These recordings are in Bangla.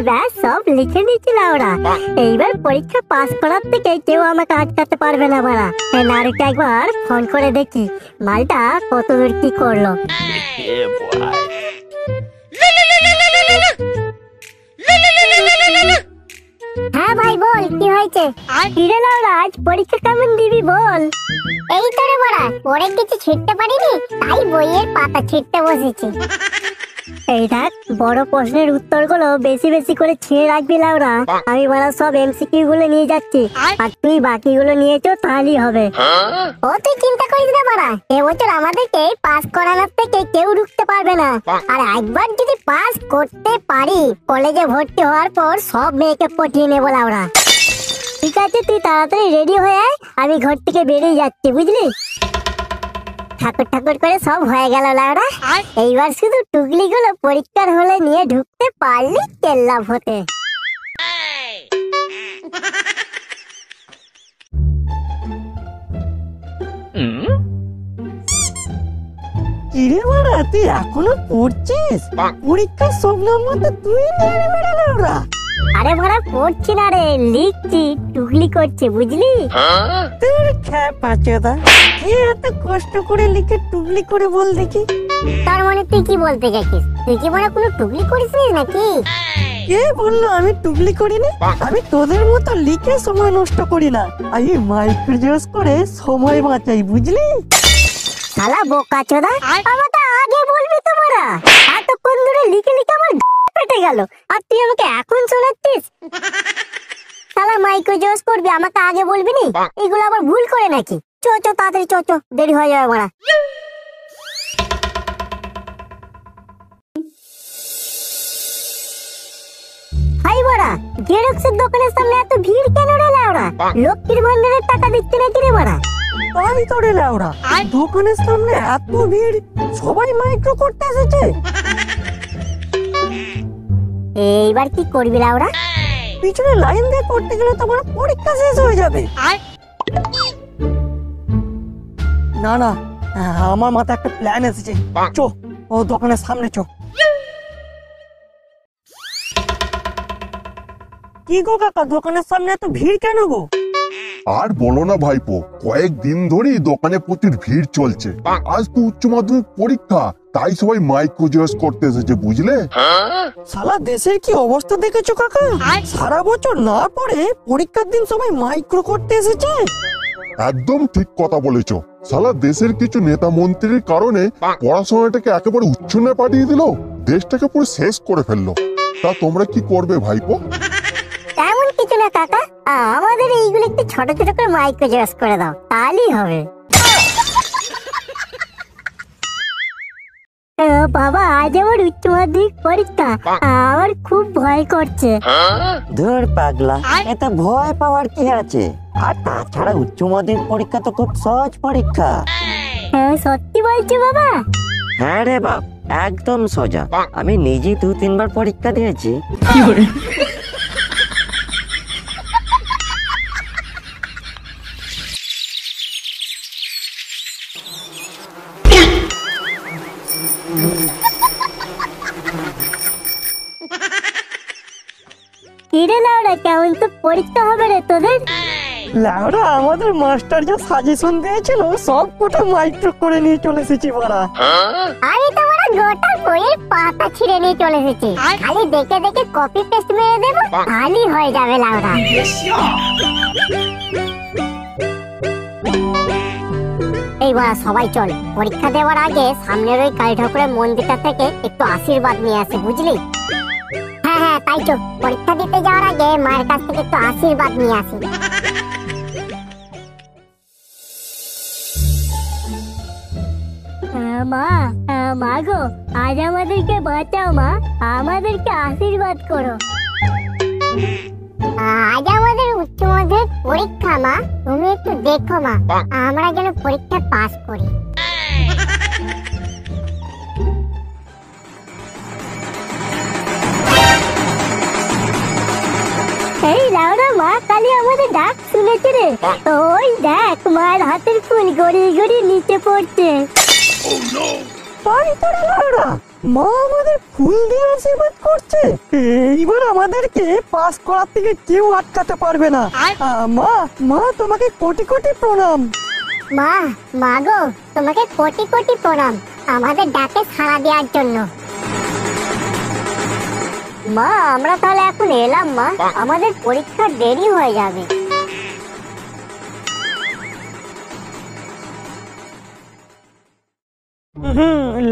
ব্যাস সব লিখে নিয়েছিল ওরা। এইবার পরীক্ষা পাস করার থেকে কেউ আমাকে আটকাতে পারবে না মারা। নারুকে একবার ফোন করে দেখি মালটা কতদূর কি করলো। হ্যাঁ ভাই বল, কি হয়েছে? কিরে লাউরা, আজ পরীক্ষা কেমন দিবি বল? এই তো রে বড়া, পড়ে কিছু ছিটতে পারিনি, তাই বইয়ের পাতা ছিটতে বসেছি। এই দেখ, বড় প্রশ্নের উত্তরগুলো বেশি বেশি করে ছিঁড়ে রাখবি লাউরা। আমি বড় সব এমসিকিউ গুলো নিয়ে যাচ্ছি, আর তুই বাকিগুলো নিয়ে চো, তাহলেই হবে। ও তুই চিন্তা করিস না বড়া, এবছর আমাদেরকে পাস করানোর থেকে কেউ রুখতে পারবে না। আর একবার যদি পাস করতে পারি, কলেজে ভর্তি হওয়ার পর সব মেয়েকে পটিয়ে নেবো লাউরা। ঠিক আছে, তুই তাড়াতাড়ি রেডি হয়ে আয়, আমি ঘর থেকে বেরিয়ে যাচ্ছি, বুঝলি? ঠাকুর ঠাকুর করে সব হয়ে গেল লাউরা। এইবার শুধু টুকলি গুলো পরীক্ষার হলে নিয়ে ঢুকতে পারলি কেল্লা হতে। কিরে বাড়া, তুই এখনো পড়ছিস? পরীক্ষার সব নম্বর তো তুই নিয়ে নেবে লাউরা। আরে ভাড়া পড়ছি না রে, লিখছি, টুকলি করছি, বুঝলি? তোর খ্যাপা চোদা, কে এত কষ্ট করে লিখে টুকলি করে বল দেখি। তার মানে তুই কি বলতে চাইছিস? তুই কি মানে কোনো টুকলি করিসনি নাকি? কে বললো আমি টুকলি করিনি? আমি তোদের মতো লিখে সময় নষ্ট করি না, আমি মাইক্রোজোস করে সময় বাঁচাই, বুঝলি? শালা বোকা চোদা, আমাকে আগে বলবি তো বড়া। এতক্ষণ ধরে লিখে লিখে আমার পেটে গেল, আর তুই আমাকে এখন শোনাচ্ছিস? শালা মাইক্রোজোস করবি, আমাকে আগে বলবি নি? এগুলো আবার ভুল করে নাকি? চো চো তাড়াতাড়ি চো, দেরি হয়ে যাবে বড়া। হাই বড়া, জেরক্সের দোকানের সামনে এত ভিড় কেন রে লাউরা? লক্ষ্মীর ভান্ডারের টাকা দিচ্ছে নাকি রে বড়া? তাই তো রে লাউরা, দোকানের সামনে এত ভিড়, সবাই মাইক্রো করতে এসেছে। এইবার কি করবি লাউরা? পিছনে লাইন দিয়ে করতে গেলে তো আমার পরীক্ষা শেষ হয়ে যাবে। না না, আমার মাথায় একটা প্ল্যান এসেছে। চো, ও দোকানের সামনে চো। কি গো কাকা, দোকানের সামনে এত ভিড় কেন গো? আর বলো না ভাইপো, কয়েকদিন ধরেই দোকানে প্রচুর ভিড় চলছে। আজ তো উচ্চ মাধ্যমিক পরীক্ষা, তাই সবাই মাইক্রোজোস করতে এসেছে, বুঝলে? সারা দেশের কি অবস্থা দেখেছো কাকা? সারা বছর না পড়ে পরীক্ষার দিন সবাই মাইক্রো করতে এসেছে। একদম ঠিক কথা বলেছো। সালা দেশের কিছু নেতা মন্ত্রীর কারণে পড়াশোনাটাকে একেবারে উচ্ছন্নে পাঠিয়ে দিল, দেশটাকে পুরো শেষ করে ফেললো। তা তোমরা কি করবে ভাইপো? তেমন কিছু না কাকা, আমাদের এইগুলো একটু ছোট ছোট করে মাইক্রোজোস করে দাও, তাহলেই হবে। বাবা, আজ আমার উচ্চ মাধ্যমিক পরীক্ষা, আমার খুব ভয় করছে। ধুর পাগলা, এতে ভয় পাওয়ার কি আছে? আর তাছাড়া উচ্চ মাধ্যমিক পরীক্ষা তো খুব সহজ পরীক্ষা। সত্যি বলছো বাবা? হ্যাঁ রে বাপ, একদম সোজা। আমি নিজে 2-3 বার পরীক্ষা দিয়েছি। কিরে লাউরা, কেমন তো পরীক্ষা হবে রে তোদের? লাউরা, আমাদের মাস্টার যা সাজেশন দিয়েছিল সব কোটা মাইক্রো করে নিয়ে চলে এসেছি বড়া। আমি তো বড় গোটা বইয়ের পাতা ছিঁড়ে নিয়ে চলে এসেছি, খালি দেখে দেখে কপি পেস্ট মেরে দেবো, খালি হয়ে যাবে লাউরা। এই বড়া, সবাই চল, পরীক্ষা দেওয়ার আগে সামনের ওই কালী ঠাকুরের মন্দিরটা থেকে একটু আশীর্বাদ নিয়ে আসে, বুঝলি? হ্যাঁ হ্যাঁ, তাই তো, পরীক্ষা দিতে যাওয়ার আগে মায়ের কাছ থেকে একটু আশীর্বাদ নিয়ে আসি। মা, মা গো, আজ আমাদেরকে বাঁচাও মা, আমাদেরকে আশীর্বাদ করো। আজ আমাদের উচ্চ মাধ্যমিক পরীক্ষা মা, তুমি একটু দেখো মা, আমরা যেন পরীক্ষা পাস করি। এই লাউরা, মা কালী আমাদের ডাক শুনেছে রে। ওই দেখ, মায়ের হাতের ফুল গড়িয়ে গড়িয়ে নিচে পড়ছে। পারি তোরা লাউড়া, মা আমাদের ফুল দিয়ে আশীর্বাদ করছে। এইবার আমাদেরকে পাস করার থেকে কেউ আটকাতে পারবে না। মা মা তোমাকে কোটি কোটি প্রণাম। মা, মা গো, তোমাকে কোটি কোটি প্রণাম আমাদের ডাকে সাড়া দেওয়ার জন্য। মা, আমরা তাহলে এখন এলাম মা, আমাদের পরীক্ষা দেরি হয়ে যাবে।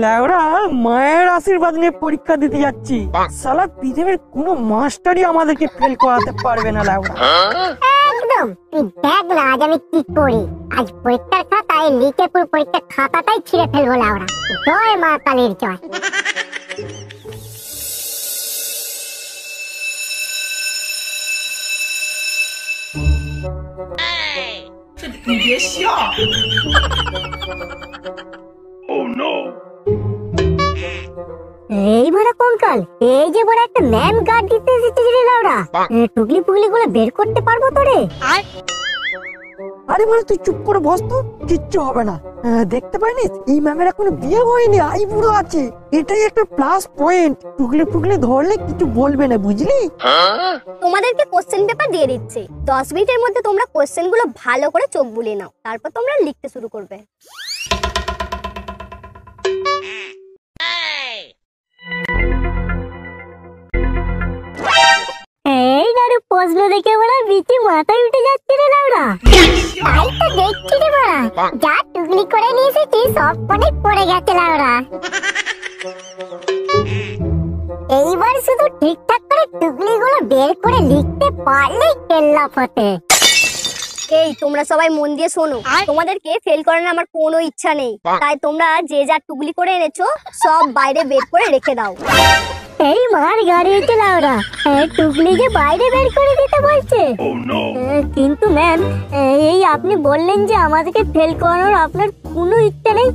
লাউড়া মায়ের আশীর্বাদ নিয়ে পরীক্ষা দিতে যাচ্ছি। সালা পৃথিবীর কোনো মাস্টারই আমাদেরকে ফেল করাতে পারবে না লাউড়া। একদম, তুই দেখ না আজ আমি কি করি। আজ পরীক্ষার খাতায় লিখে পুরো পরীক্ষার খাতাটাই ছিঁড়ে ফেলবো লাউড়া। জয় মা কালীর জয়। এই বড় কঙ্কাল, এই যে বড় একটা ম্যাম গার্ড দিতে এসেছে রে লাউড়া। টুকলি পুগলি গুলো বের করতে পারবো তো রে? আরে মানে তুই চুপ করে বস তো, কিচ্ছু হবে না। দেখতে পাইনি এই ম্যামের এখনো বিয়ে হয়নি, আইবুড়ো আছে। এটাই একটা প্লাস পয়েন্ট। টুকলি পুগলি ধরলে কিছু বলবে না, বুঝলি? তোমাদেরকে কোশ্চেন পেপার দিয়ে দিচ্ছি। 10 মিনিটের মধ্যে তোমরা কোশ্চেন গুলো ভালো করে চোখ বুলিয়ে নাও, তারপর তোমরা লিখতে শুরু করবে। এই নারু প্রশ্ন দেখে বড় বিচি মাথায় উঠে যাচ্ছে রে লাউড়া। তাই তো দেখছি রে বড়া, যা টুকলি করে নিয়ে এসেছি সব অনেক পড়ে গেছে লাউড়া। এইবার শুধু ঠিকঠাক করে টুকলি গুলো বের করে লিখতে পারলেই কেল্লা ফতে। এই তোমরা সবাই মন দিয়ে শোনো, তোমাদেরকে ফেল করার আমার কোনো ইচ্ছা নেই। তাই তোমরা যে যা টুকলি করে এনেছো সব বাইরে বের করে রেখে দাও। এই মার গাড়িতে লাউড়া, টুকলি যে বাইরে বের করে দিতে বলছে। কিন্তু ম্যাম, এই আপনি বললেন যে আমাদেরকে ফেল করানোর আপনার কোনো ইচ্ছা নেই,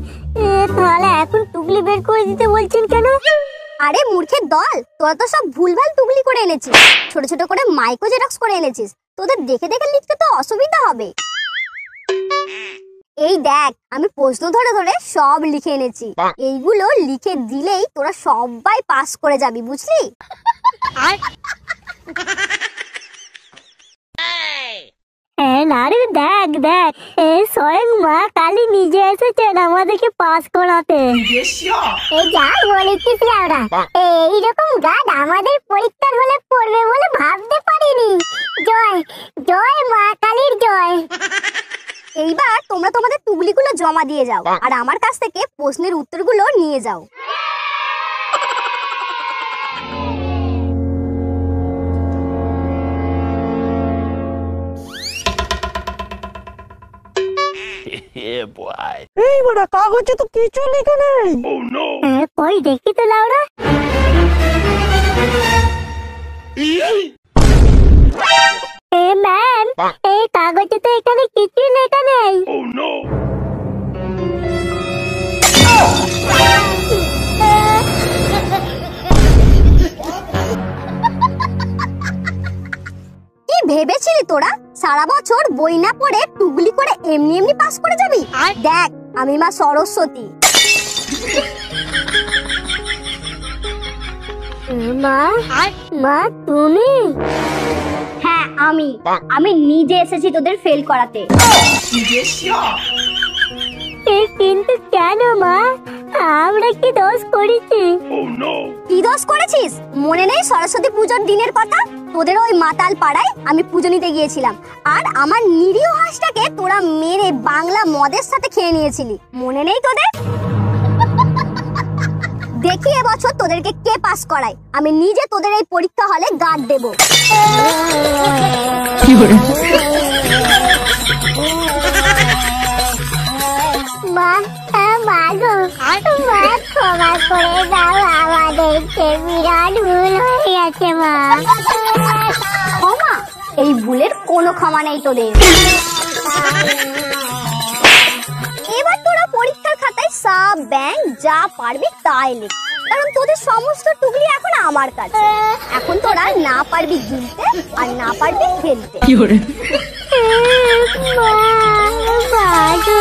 তাহলে এখন টুকলি বের করে দিতে বলছেন কেন? আরে মূর্খের দল, তোরা তো সব ভুলভাল টুকলি করে এনেছিস। ছোট ছোট করে মাইক্রো জেরক্স করে এনেছিস, তোদের দেখে দেখে লিখতে তো অসুবিধা হবে। এই দেখ, আমি প্রশ্ন ধরে ধরে সব লিখে এনেছি। এইগুলো লিখে দিলেই তোরা সবাই পাস করে যাবি, বুঝলি? নারু দেখ দেখ, স্বয়ং মা কালী নিজে এসেছেন আমাদেরকে পাস করাতে। এই যা বলেছিস লাউড়া, এইরকম গার্ড আমাদের পরীক্ষার হলে পড়বে বলে ভাবতে পারিনি। জয় জয় মা কালীর জয়। এইবার তোমরা তোমাদের টুকলিগুলো জমা দিয়ে যাও, আর আমার কাছ থেকে প্রশ্নের উত্তরগুলো নিয়ে যাও। এই বড় কাগজে তো কিছু লেখা নেই। কই দেখি তো লাউড়া। ম্যাম, এই কাগজে তো এখানে কিছু লেখা নেই। কি ভেবেছিলি তোরা সারা বছর বই না পড়ে টুকলি করে এমনি এমনি পাস করে যাবি? দেখ, আমি মা সরস্বতী। মা, মা তুমি? হ্যাঁ আমি নিজে এসেছি তোদের ফেল করাতে। কিন্তু কেন মা, আমরা কি দোষ করেছি? কি দোষ করেছিস? মনে নেই সরস্বতী পুজোর দিনের কথা? তোদের ওই মাতাল পাড়ায় আমি পুজো নিতে গিয়েছিলাম, আর আমার নিরীহ হাঁসটাকে তোরা মেরে বাংলা মদের সাথে খেয়ে নিয়েছিলি। মনে নেই তোদের? দেখি এবছর তোদেরকে কে পাস করায়। আমি নিজে তোদের এই পরীক্ষা হলে গার্ড দেব। মা, মা গো, মা ক্ষমা করে দাও আমাদেরকে, বিরাট ভুল হয়ে গেছে মা। ক্ষমা? এই ভুলের কোনো ক্ষমা নেই তোদের। এবার তোরা পরীক্ষার খাতায় সাব ব্যাংক যা পারবি তাই লিখ, কারণ তোদের সমস্ত টুকলি এখন আমার কাছে। এখন তোরা না পারবি গিলতে আর না পারবি খেলতে। মা, মা গো।